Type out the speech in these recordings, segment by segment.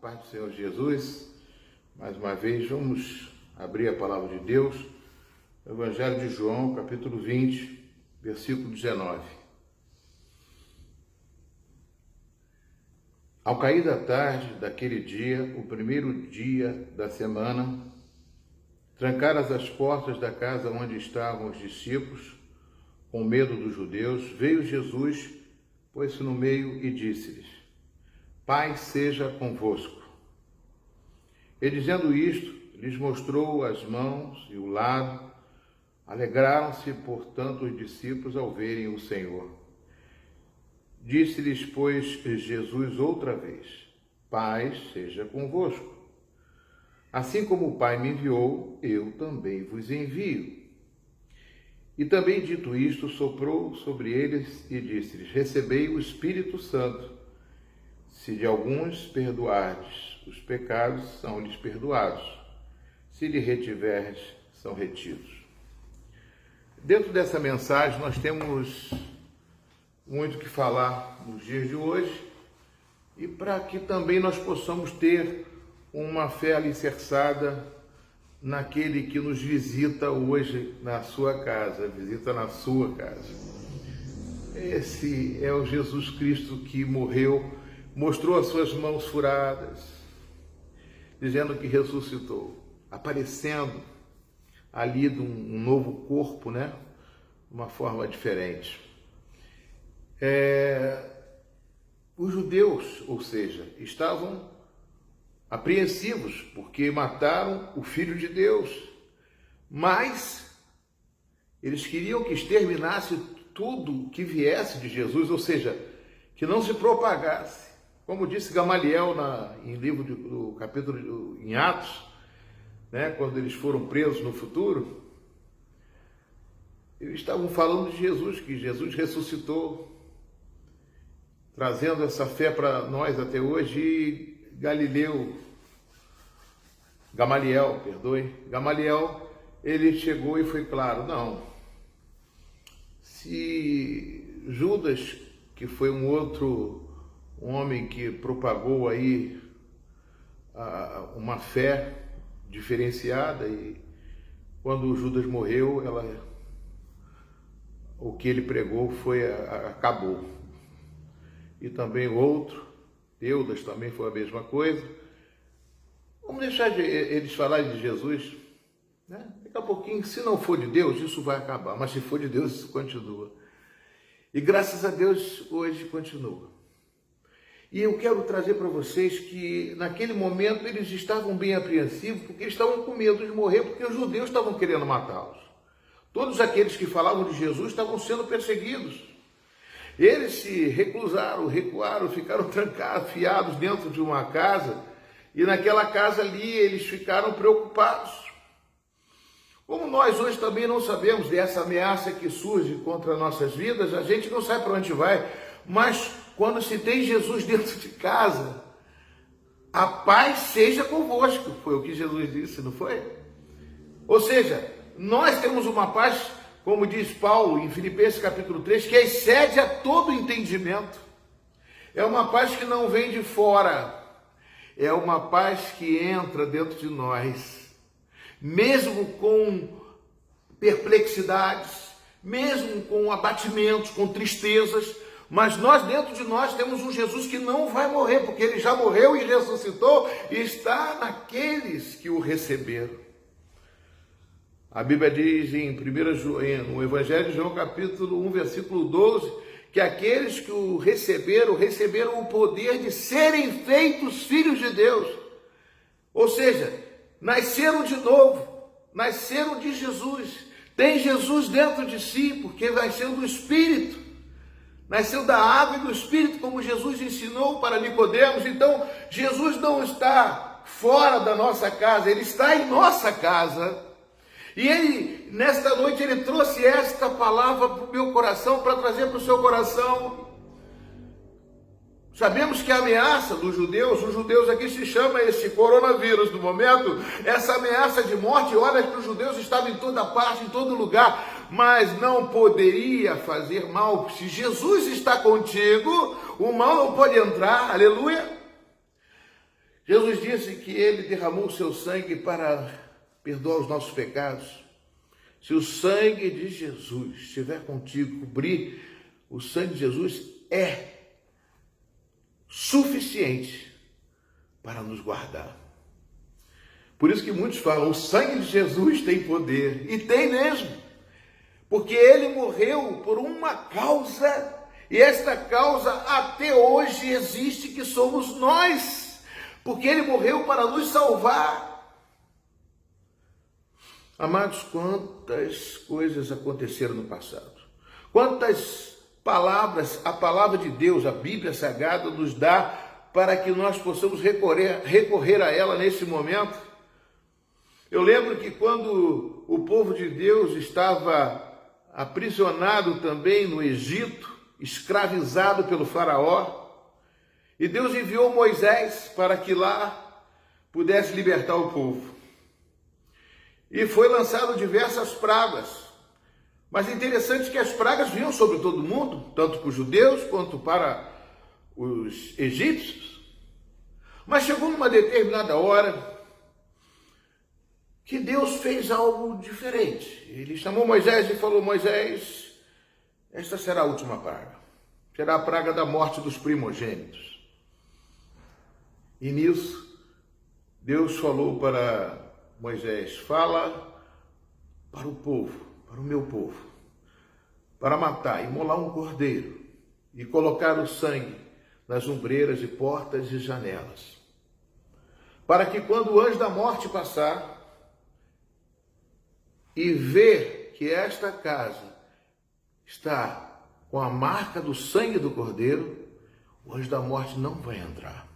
Paz do Senhor Jesus. Mais uma vez, vamos abrir a palavra de Deus, o Evangelho de João, capítulo 20, versículo 19. Ao cair da tarde daquele dia, o primeiro dia da semana, trancadas as portas da casa onde estavam os discípulos, com medo dos judeus, veio Jesus, pôs-se no meio e disse-lhes: Paz seja convosco. E dizendo isto, lhes mostrou as mãos e o lado. Alegraram-se, portanto, os discípulos ao verem o Senhor. Disse-lhes, pois, Jesus outra vez: Paz seja convosco. Assim como o Pai me enviou, eu também vos envio. E também dito isto, soprou sobre eles e disse-lhes: Recebei o Espírito Santo. Se de alguns perdoardes os pecados, são-lhes perdoados. Se lhe retiverdes, são retidos. Dentro dessa mensagem, nós temos muito que falar nos dias de hoje e para que também nós possamos ter uma fé alicerçada naquele que nos visita hoje na sua casa, visita na sua casa. Esse é o Jesus Cristo que morreu, mostrou as suas mãos furadas, dizendo que ressuscitou, aparecendo ali de um novo corpo, né? Uma forma diferente. Os judeus, ou seja, estavam apreensivos porque mataram o Filho de Deus, mas eles queriam que exterminasse tudo que viesse de Jesus, ou seja, que não se propagasse. Como disse Gamaliel em livro do capítulo em Atos, né, quando eles foram presos no futuro, eles estavam falando de Jesus, que Jesus ressuscitou, trazendo essa fé para nós até hoje. E Gamaliel, ele chegou e foi claro: não, se Judas, que foi um outro homem que propagou aí uma fé diferenciada, e quando Judas morreu, o que ele pregou acabou. E também o outro, Teudas, também foi a mesma coisa. Vamos deixar eles falarem de Jesus, né? Daqui a pouquinho, se não for de Deus, isso vai acabar, mas se for de Deus, isso continua. E graças a Deus, hoje continua. E eu quero trazer para vocês que naquele momento eles estavam bem apreensivos, porque eles estavam com medo de morrer, porque os judeus estavam querendo matá-los. Todos aqueles que falavam de Jesus estavam sendo perseguidos. Eles se recusaram, recuaram, ficaram trancados, fiados dentro de uma casa, e naquela casa ali eles ficaram preocupados. Como nós hoje também não sabemos dessa ameaça que surge contra nossas vidas, a gente não sabe para onde vai, mas quando se tem Jesus dentro de casa, a paz seja convosco, foi o que Jesus disse, não foi? Ou seja, nós temos uma paz, como diz Paulo em Filipenses capítulo 3, que excede a todo entendimento. É uma paz que não vem de fora, é uma paz que entra dentro de nós, mesmo com perplexidades, mesmo com abatimentos, com tristezas, mas nós dentro de nós temos um Jesus que não vai morrer, porque ele já morreu e ressuscitou e está naqueles que o receberam. A Bíblia diz no Evangelho de João capítulo 1, versículo 12, que aqueles que o receberam o poder de serem feitos filhos de Deus. Ou seja, nasceram de novo, nasceram de Jesus, tem Jesus dentro de si, porque nasceu do Espírito. Nasceu da água e do Espírito, como Jesus ensinou para Nicodemos. Então, Jesus não está fora da nossa casa, ele está em nossa casa. E ele, nesta noite, ele trouxe esta palavra para o meu coração, para trazer para o seu coração. Sabemos que a ameaça dos judeus, os judeus aqui se chama esse coronavírus no momento, essa ameaça de morte, olha que os judeus estavam em toda parte, em todo lugar, mas não poderia fazer mal. Se Jesus está contigo, o mal não pode entrar, aleluia. Jesus disse que ele derramou o seu sangue para perdoar os nossos pecados. Se o sangue de Jesus estiver contigo, cobrir, o sangue de Jesus é suficiente para nos guardar. Por isso que muitos falam, o sangue de Jesus tem poder, e tem mesmo, porque ele morreu por uma causa, e esta causa até hoje existe, que somos nós, porque ele morreu para nos salvar. Amados, quantas coisas aconteceram no passado, quantas palavras, a palavra de Deus, a Bíblia Sagrada nos dá para que nós possamos recorrer a ela nesse momento. Eu lembro que quando o povo de Deus estava aprisionado também no Egito, escravizado pelo faraó, e Deus enviou Moisés para que lá pudesse libertar o povo. E foi lançado diversas pragas. Mas é interessante que as pragas vinham sobre todo mundo, tanto para os judeus quanto para os egípcios. Mas chegou numa determinada hora que Deus fez algo diferente. Ele chamou Moisés e falou: Moisés, esta será a última praga. Será a praga da morte dos primogênitos. E nisso, Deus falou para Moisés: fala para o povo, para o meu povo, para matar, imolar um cordeiro e colocar o sangue nas ombreiras e portas e janelas, para que quando o anjo da morte passar e ver que esta casa está com a marca do sangue do cordeiro, o anjo da morte não vai entrar.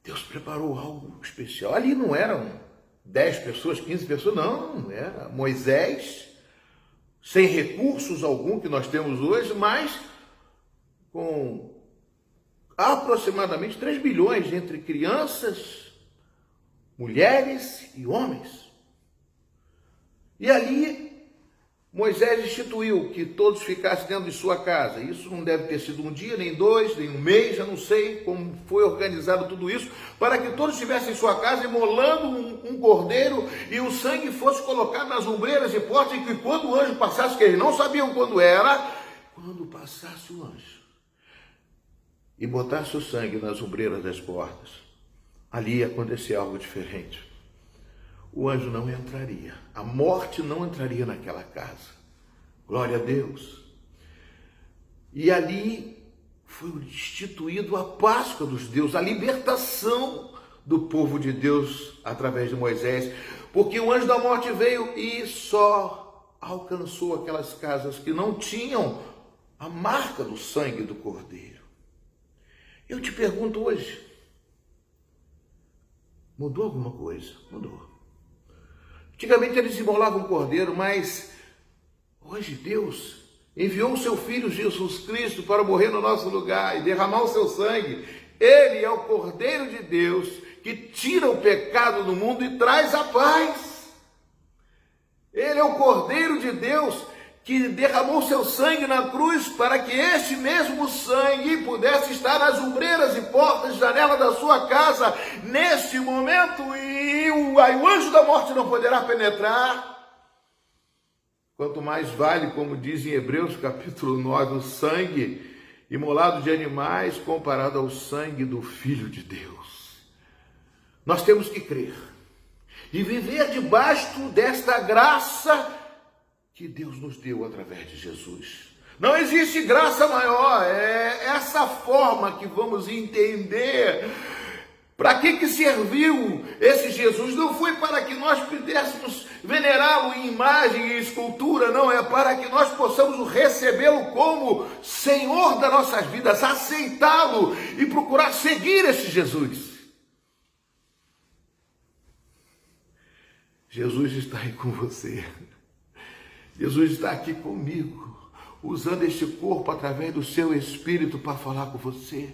Deus preparou algo especial. Ali não eram 10 pessoas, 15 pessoas, não. Era Moisés, sem recursos algum que nós temos hoje, mas com aproximadamente 3 bilhões entre crianças, mulheres e homens. E ali Moisés instituiu que todos ficassem dentro de sua casa. Isso não deve ter sido um dia, nem 2, nem um mês, eu não sei como foi organizado tudo isso, para que todos estivessem em sua casa imolando um cordeiro e o sangue fosse colocado nas ombreiras e portas, e que quando o anjo passasse, que eles não sabiam quando era, quando passasse o anjo e botasse o sangue nas ombreiras das portas, ali ia acontecer algo diferente. O anjo não entraria, a morte não entraria naquela casa. Glória a Deus. E ali foi instituído a Páscoa dos judeus, a libertação do povo de Deus através de Moisés, porque o anjo da morte veio e só alcançou aquelas casas que não tinham a marca do sangue do cordeiro. Eu te pergunto hoje, mudou alguma coisa? Mudou. Antigamente eles imolavam um cordeiro, mas hoje Deus enviou o seu Filho Jesus Cristo para morrer no nosso lugar e derramar o seu sangue. Ele é o Cordeiro de Deus que tira o pecado do mundo e traz a paz. Ele é o Cordeiro de Deus que derramou seu sangue na cruz para que este mesmo sangue pudesse estar nas ombreiras e portas e janelas da sua casa neste momento, e o anjo da morte não poderá penetrar. Quanto mais vale, como diz em Hebreus capítulo 9, o sangue imolado de animais comparado ao sangue do Filho de Deus. Nós temos que crer e viver debaixo desta graça que Deus nos deu através de Jesus. Não existe graça maior, é essa forma que vamos entender. Para que serviu esse Jesus? Não foi para que nós pudéssemos venerá-lo em imagem e escultura, não, é para que nós possamos recebê-lo como Senhor das nossas vidas, aceitá-lo e procurar seguir esse Jesus. Jesus está aí com você. Jesus está aqui comigo, usando este corpo através do seu Espírito para falar com você,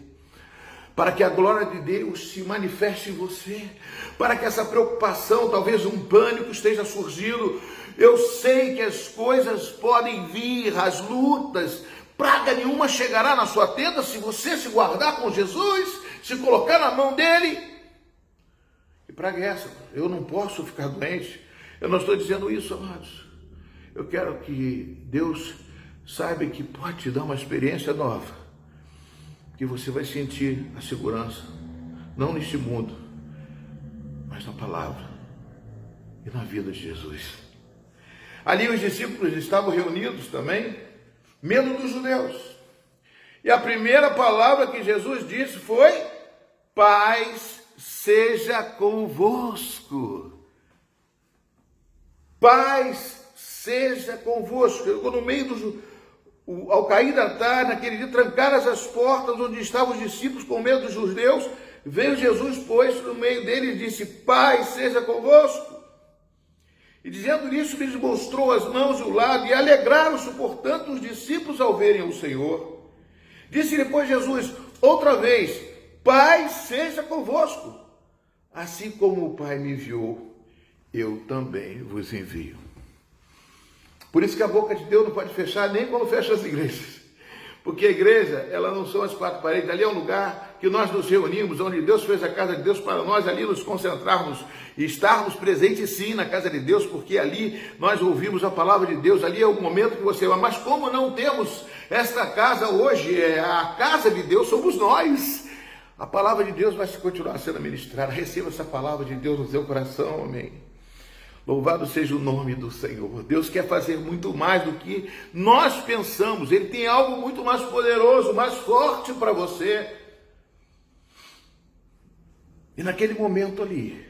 para que a glória de Deus se manifeste em você, para que essa preocupação, talvez um pânico esteja surgindo. Eu sei que as coisas podem vir, as lutas praga nenhuma chegará na sua tenda se você se guardar com Jesus, se colocar na mão dele. Que praga é essa? Eu não posso ficar doente. Eu não estou dizendo isso, amados. Eu quero que Deus saiba que pode te dar uma experiência nova, que você vai sentir a segurança, não neste mundo, mas na palavra e na vida de Jesus. Ali os discípulos estavam reunidos também, medo dos judeus. E a primeira palavra que Jesus disse foi: paz seja convosco. Paz seja convosco. Eu, no meio ao cair da tarde, naquele dia, trancaram as portas onde estavam os discípulos com medo dos judeus. Veio Jesus, pois, no meio deles e disse: paz seja convosco. E dizendo isso, lhes mostrou as mãos e o lado, e alegraram-se, portanto, os discípulos ao verem o Senhor. Disse depois Jesus, outra vez: paz seja convosco. Assim como o Pai me enviou, eu também vos envio. Por isso que a boca de Deus não pode fechar nem quando fecha as igrejas. Porque a igreja, ela não são as quatro paredes, ali é um lugar que nós nos reunimos, onde Deus fez a casa de Deus para nós ali nos concentrarmos e estarmos presentes sim na casa de Deus, porque ali nós ouvimos a palavra de Deus, ali é o momento que você vai. Mas como não temos esta casa hoje, a casa de Deus somos nós. A palavra de Deus vai continuar sendo ministrada. Receba essa palavra de Deus no seu coração, amém. Louvado seja o nome do Senhor. Deus quer fazer muito mais do que nós pensamos. Ele tem algo muito mais poderoso, mais forte para você. E naquele momento ali,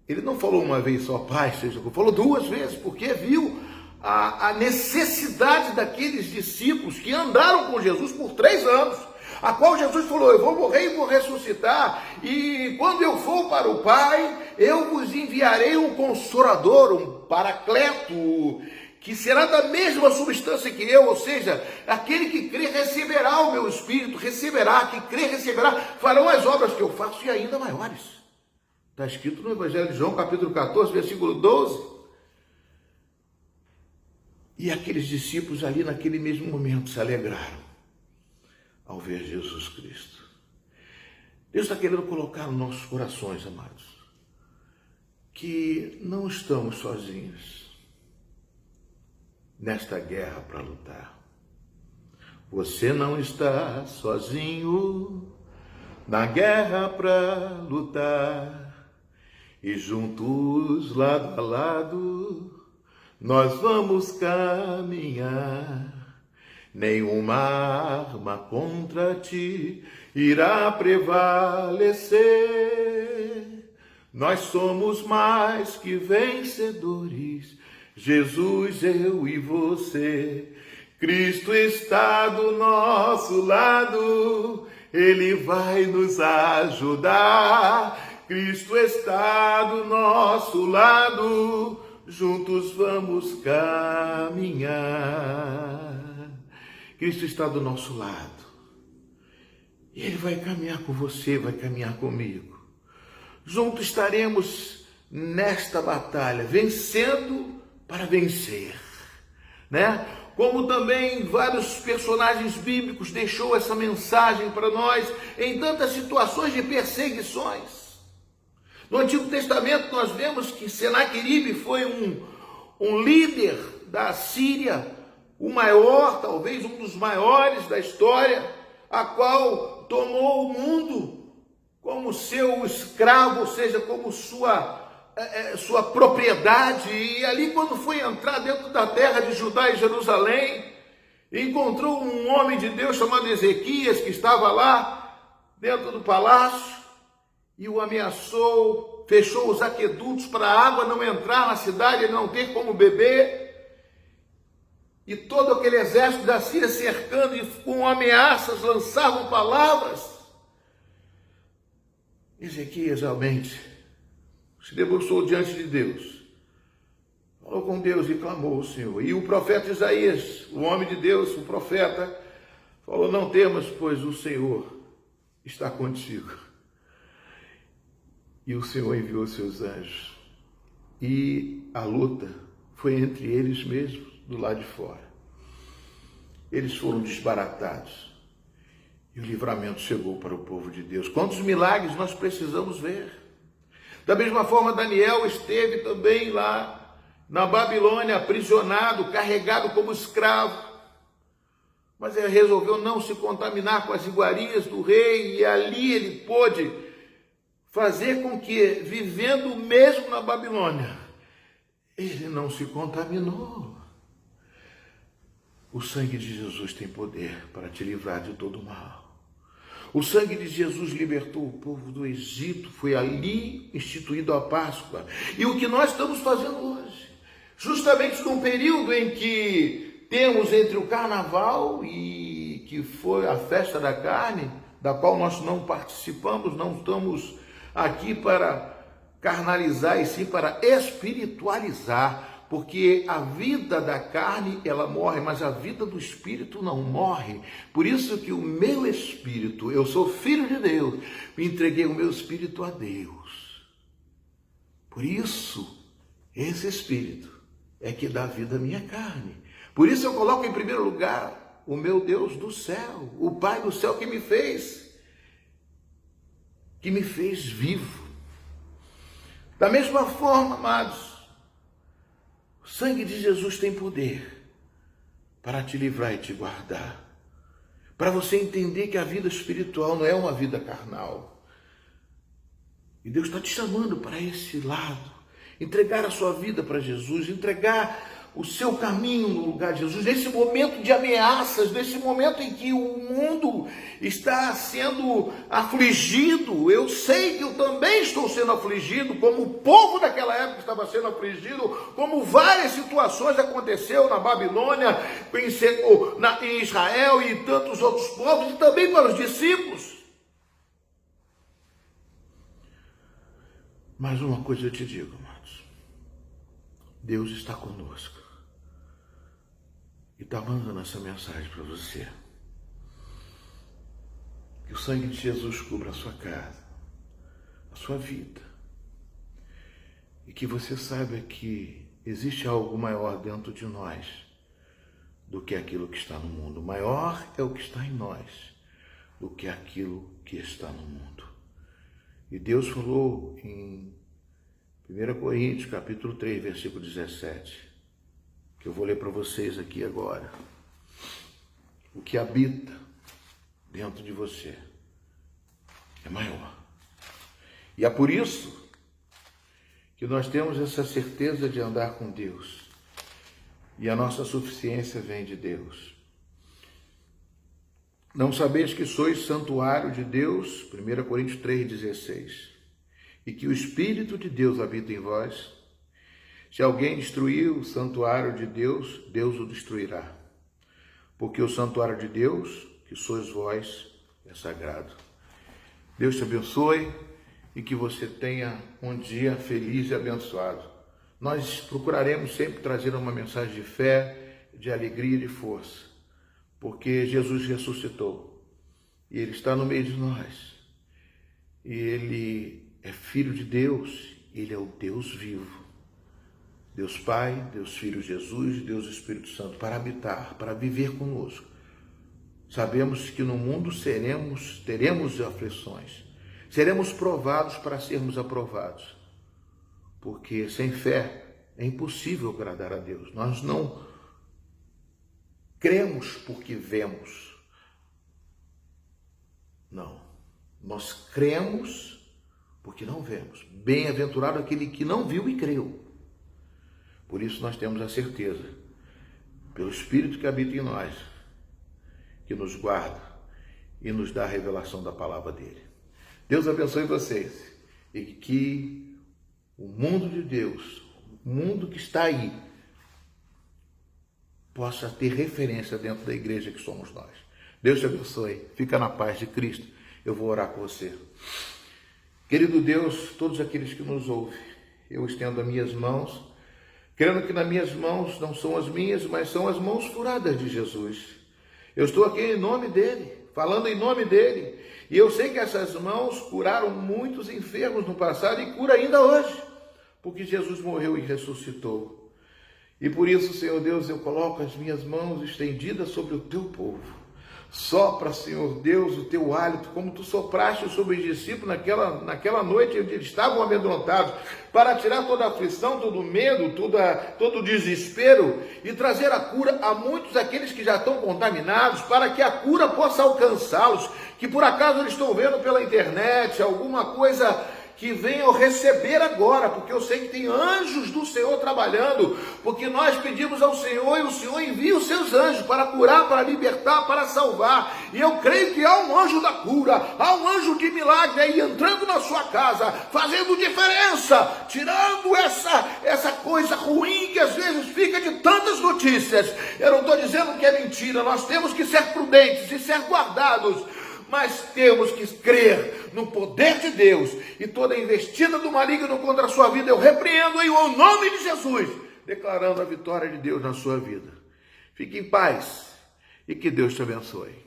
ele não falou uma vez só, paz seja, falou duas vezes, porque viu a necessidade daqueles discípulos que andaram com Jesus por 3 anos, a qual Jesus falou: eu vou morrer e vou ressuscitar, e quando eu for para o Pai, eu vos enviarei um Consolador, um Paracleto, que será da mesma substância que eu, ou seja, aquele que crê receberá o meu Espírito, receberá, que crê receberá, farão as obras que eu faço e ainda maiores. Está escrito no Evangelho de João, capítulo 14, versículo 12. E aqueles discípulos ali naquele mesmo momento se alegraram ao ver Jesus Cristo. Deus está querendo colocar nos nossos corações, amados, que não estamos sozinhos nesta guerra para lutar. Você não está sozinho na guerra para lutar. E juntos, lado a lado, nós vamos caminhar. Nenhuma arma contra ti irá prevalecer. Nós somos mais que vencedores, Jesus, eu e você. Cristo está do nosso lado, Ele vai nos ajudar. Cristo está do nosso lado, juntos vamos caminhar. Cristo está do nosso lado. E Ele vai caminhar com você, vai caminhar comigo. Juntos estaremos nesta batalha, vencendo para vencer, né? Como também vários personagens bíblicos deixou essa mensagem para nós em tantas situações de perseguições. No Antigo Testamento nós vemos que Senaqueribe foi um líder da Síria, o maior, talvez um dos maiores da história, a qual tomou o mundo como seu escravo, ou seja, como sua propriedade. E ali, quando foi entrar dentro da terra de Judá e Jerusalém, encontrou um homem de Deus chamado Ezequias, que estava lá dentro do palácio, e o ameaçou, fechou os aquedutos para a água não entrar na cidade, ele não ter como beber. E todo aquele exército da Síria cercando e com ameaças lançavam palavras. Ezequias realmente se debruçou diante de Deus, falou com Deus e clamou ao Senhor. E o profeta Isaías, o homem de Deus, o profeta, falou: não temas, pois o Senhor está contigo. E o Senhor enviou seus anjos. E a luta foi entre eles mesmos, do lado de fora. eles foram desbaratados. E o livramento chegou para o povo de Deus. Quantos milagres nós precisamos ver? Da mesma forma, Daniel esteve também lá na Babilônia, aprisionado, carregado como escravo. Mas ele resolveu não se contaminar com as iguarias do rei, e ali ele pôde fazer com que, vivendo mesmo na Babilônia, ele não se contaminou. O sangue de Jesus tem poder para te livrar de todo o mal. O sangue de Jesus libertou o povo do Egito, foi ali instituído a Páscoa. E o que nós estamos fazendo hoje, justamente num período em que temos entre o Carnaval e que foi a festa da carne, da qual nós não participamos, não estamos aqui para carnalizar, e sim para espiritualizar. Porque a vida da carne, ela morre, mas a vida do espírito não morre. Por isso que o meu espírito, eu sou filho de Deus, me entreguei o meu espírito a Deus. Por isso, esse espírito é que dá vida à minha carne. Por isso eu coloco em primeiro lugar o meu Deus do céu, o Pai do céu que me fez vivo. Da mesma forma, amados, o sangue de Jesus tem poder para te livrar e te guardar. Para você entender que a vida espiritual não é uma vida carnal. E Deus está te chamando para esse lado. Entregar a sua vida para Jesus, entregar o seu caminho no lugar de Jesus, nesse momento de ameaças, nesse momento em que o mundo está sendo afligido. Eu sei que eu também estou sendo afligido, como o povo daquela época estava sendo afligido, como várias situações aconteceram na Babilônia, em Israel e tantos outros povos, e também para os discípulos. Mas uma coisa eu te digo, amados, Deus está conosco. E está mandando essa mensagem para você. Que o sangue de Jesus cubra a sua casa, a sua vida. E que você saiba que existe algo maior dentro de nós do que aquilo que está no mundo. Maior é o que está em nós do que aquilo que está no mundo. E Deus falou em 1 Coríntios, capítulo 3, versículo 17, que eu vou ler para vocês aqui agora. O que habita dentro de você é maior. E é por isso que nós temos essa certeza de andar com Deus. E a nossa suficiência vem de Deus. Não sabeis que sois santuário de Deus, 1 Coríntios 3,16, e que o Espírito de Deus habita em vós. Se alguém destruir o santuário de Deus, Deus o destruirá. Porque o santuário de Deus, que sois vós, é sagrado. Deus te abençoe e que você tenha um dia feliz e abençoado. Nós procuraremos sempre trazer uma mensagem de fé, de alegria e de força. Porque Jesus ressuscitou. E Ele está no meio de nós. E Ele é Filho de Deus. Ele é o Deus vivo. Deus Pai, Deus Filho Jesus, Deus Espírito Santo, para habitar, para viver conosco. Sabemos que no mundo teremos aflições, seremos provados para sermos aprovados, porque sem fé é impossível agradar a Deus. Nós não cremos porque vemos, não, nós cremos porque não vemos. Bem-aventurado aquele que não viu e creu. Por isso nós temos a certeza, pelo Espírito que habita em nós, que nos guarda e nos dá a revelação da palavra dele. Deus abençoe vocês e que o mundo de Deus, o mundo que está aí, possa ter referência dentro da igreja que somos nós. Deus te abençoe, fica na paz de Cristo. Eu vou orar com você. Querido Deus, todos aqueles que nos ouvem, eu estendo as minhas mãos, crendo que nas minhas mãos não são as minhas, mas são as mãos furadas de Jesus. Eu estou aqui em nome dele, falando em nome dele. E eu sei que essas mãos curaram muitos enfermos no passado e cura ainda hoje, porque Jesus morreu e ressuscitou. E por isso, Senhor Deus, eu coloco as minhas mãos estendidas sobre o teu povo. Sopra, Senhor Deus, o teu hálito, como tu sopraste sobre os discípulos naquela noite, onde eles estavam amedrontados, para tirar toda a aflição, todo o medo, todo o desespero e trazer a cura a muitos daqueles que já estão contaminados, para que a cura possa alcançá-los, que por acaso eles estão vendo pela internet alguma coisa que venham receber agora, porque eu sei que tem anjos do Senhor trabalhando, porque nós pedimos ao Senhor e o Senhor envia os seus anjos para curar, para libertar, para salvar, e eu creio que há um anjo da cura, há um anjo de milagre aí entrando na sua casa, fazendo diferença, tirando essa coisa ruim que às vezes fica de tantas notícias. Eu não estou dizendo que é mentira, nós temos que ser prudentes e ser guardados, mas temos que crer no poder de Deus, e toda investida do maligno contra a sua vida eu repreendo em nome de Jesus, declarando a vitória de Deus na sua vida. Fique em paz e que Deus te abençoe.